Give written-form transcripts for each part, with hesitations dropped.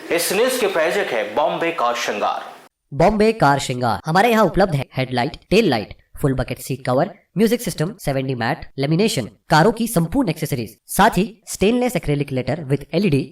इस न्यूज के प्रायोजक है बॉम्बे कार श्रृंगार। बॉम्बे कार श्रृंगार हमारे यहाँ उपलब्ध है headlight, tail light, full bucket seat cover, music system, 7D mat, lamination, कारों की संपूर्ण एक्सेसरीज, साथ ही stainless acrylic letter with LED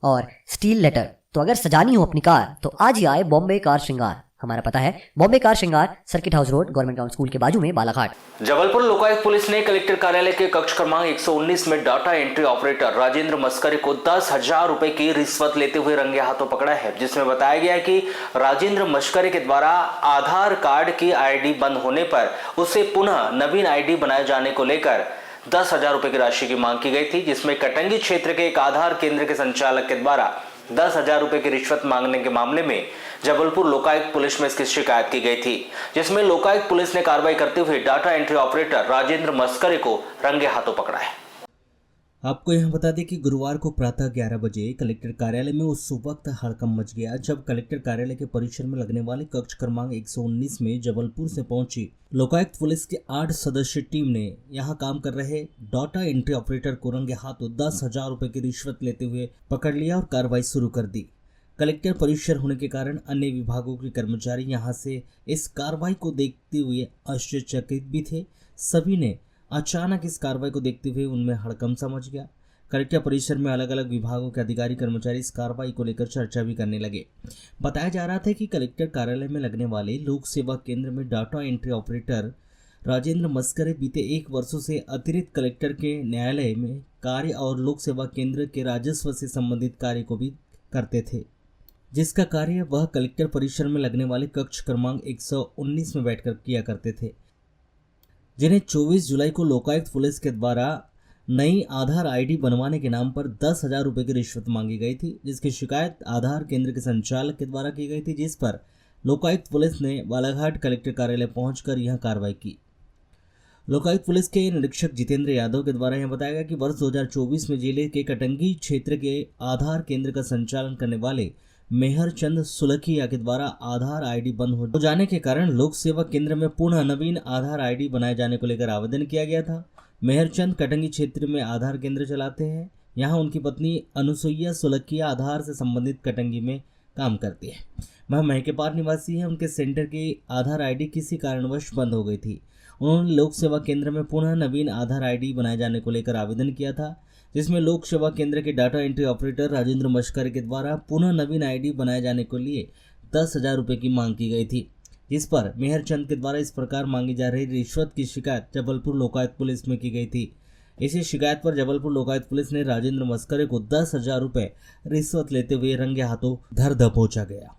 और स्टील लेटर। तो अगर सजानी हो अपनी कार तो आज ही आए बॉम्बे कार श्रृंगार। हमारा पता है बॉम्बे कार श्रृंगार, circuit house road, government town school के बाजू में, बालाघाट। जबलपुर लोकायुक्त पुलिस ने कलेक्टर कार्यालय के कक्ष क्रमांक 119 में डाटा एंट्री ऑपरेटर राजेंद्र मस्करे को 10,000 रुपए की रिश्वत लेते हुए रंगे हाथों पकड़ा है, जिसमें बताया गया है कि राजेंद्र मस्करे के द्वारा आधार कार्ड की ID बंद होने पर उसे पुनः नवीन ID बनाए जाने को लेकर 10,000 रुपए की राशि की मांग की गई थी, जिसमें कटंगी क्षेत्र के एक आधार केंद्र के संचालक के द्वारा 10,000 रुपए की रिश्वत मांगने के मामले में जबलपुर लोकायुक्त पुलिस में इसकी शिकायत की गई थी, जिसमें लोकायुक्त पुलिस ने कार्रवाई करते हुए डाटा एंट्री ऑपरेटर राजेंद्र मस्करे को रंगे हाथों पकड़ा है। आपको यहां बता दें कि गुरुवार को प्रातः 11 बजे कलेक्टर कार्यालय में उस वक्त हड़कंप मच गया जब कलेक्टर कार्यालय के परिसर में लगने वाले कक्ष क्रमांक 119 में जबलपुर से पहुंची लोकायुक्त पुलिस की 8 सदस्यीय टीम ने यहां काम कर रहे डाटा एंट्री ऑपरेटर को रंगे हाथों 10,000 रुपए की रिश्वत लेते हुए पकड़ लिया और कार्रवाई शुरू कर दी। कलेक्टर परिसर होने के कारण अन्य विभागों के कर्मचारी यहां से इस कार्रवाई को देखते हुए आश्चर्यचकित भी थे। सभी ने अचानक इस कार्रवाई को देखते हुए उनमें हड़कंप सा मच गया। कलेक्टर परिसर में अलग अलग विभागों के अधिकारी कर्मचारी इस कार्रवाई को लेकर चर्चा भी करने लगे। बताया जा रहा था कि कलेक्टर कार्यालय में लगने वाले लोक सेवा केंद्र में डाटा एंट्री ऑपरेटर राजेंद्र मस्करे बीते 1 वर्षों से अतिरिक्त कलेक्टर के न्यायालय में कार्य और लोक सेवा केंद्र के राजस्व से संबंधित कार्य को भी करते थे, जिसका कार्य वह कलेक्टर परिसर में लगने वाले कक्ष क्रमांक 119 में बैठकर किया करते थे, जिन्हें 24 जुलाई को लोकायुक्त पुलिस के द्वारा नई आधार ID बनवाने के नाम पर 10,000 रुपए की रिश्वत मांगी गई थी, जिसकी शिकायत आधार केंद्र के संचालक के द्वारा की गई थी, जिस पर लोकायुक्त पुलिस ने बालाघाट कलेक्टर कार्यालय पहुंचकर यह कार्रवाई की। लोकायुक्त पुलिस के निरीक्षक जितेंद्र यादव के द्वारा यह बताया गया कि वर्ष 2024 में जिले के कटंगी क्षेत्र के आधार केंद्र का संचालन करने वाले मेहर चंद सुलखिया के द्वारा आधार ID बंद हो जाने के कारण लोक सेवा केंद्र में पुनः नवीन आधार ID बनाए जाने को लेकर आवेदन किया गया था। मेहर चंद कटंगी क्षेत्र में आधार केंद्र चलाते हैं। यहाँ उनकी पत्नी अनुसुईया सुलखिया आधार से संबंधित कटंगी में काम करती है। वह महकेपार निवासी है। उनके सेंटर की आधार ID किसी कारणवश बंद हो गई थी। उन्होंने लोक सेवा केंद्र में पुनः नवीन आधार ID बनाए जाने को लेकर आवेदन किया था, जिसमें लोक सेवा केंद्र के डाटा एंट्री ऑपरेटर राजेंद्र मस्करे के द्वारा पुनः नवीन ID बनाए जाने के लिए 10,000 रुपए की मांग की गई थी, जिस पर मेहर चंद के द्वारा इस प्रकार मांगी जा रही रिश्वत की शिकायत जबलपुर लोकायुक्त पुलिस में की गई थी। इसी शिकायत पर जबलपुर लोकायुक्त पुलिस ने राजेंद्र मस्करे को 10,000 रुपए रिश्वत लेते हुए रंगे हाथों धर दबोचा गया।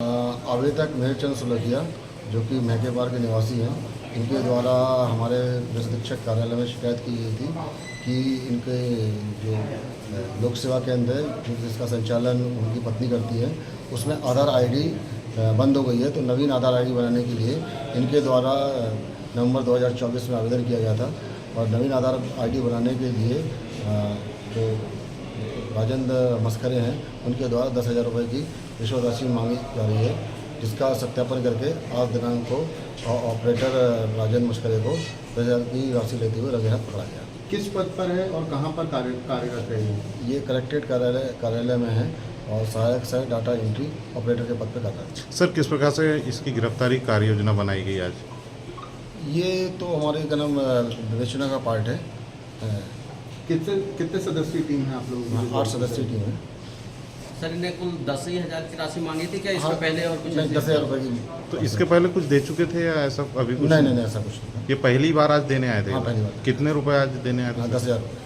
आवेदक मेहर चंद सुलखिया जो कि महकेबार के निवासी हैं, इनके द्वारा हमारे पुलिस अधीक्षक कार्यालय में शिकायत की गई थी कि इनके जो लोक सेवा केंद्र है जिसका संचालन उनकी पत्नी करती है, उसमें आधार ID बंद हो गई है। तो नवीन आधार ID बनाने के लिए इनके द्वारा नवंबर 2024 में आवेदन किया गया था और नवीन आधार ID बनाने के लिए जो राजेंद्र मस्करे हैं उनके द्वारा 10,000 रुपये की रिश्वत राशि मांगी जा रही है, जिसका सत्यापन करके आज दिनांक को ऑपरेटर राजेंद्र मस्करे को 10,000 की राशि लेते हुए रंगे हाथ पकड़ा गया। किस पद पर है और कहां पर कार्यरत है? ये कलेक्ट्रेट कार्यालय में है और सहायक डाटा एंट्री ऑपरेटर के पद पर कार्यरत है। सर, किस प्रकार से इसकी गिरफ्तारी कार्य योजना बनाई गई आज? ये तो हमारे विवेचना का पार्ट है। कितने सदस्यीय टीम है आप लोग? 8 सदस्यीय टीम है। सर, इन्हें कुल 10,000 की राशि मांगी थी क्या इससे पहले और कुछ? नहीं, 10,000 रुपये की। तो इसके पहले कुछ दे चुके थे या ऐसा अभी कुछ? नहीं, ऐसा कुछ नहीं। ये पहली बार आज देने आए थे? हाँ, पहली बार। कितने रुपए आज देने आए थे? 10,000 रुपये।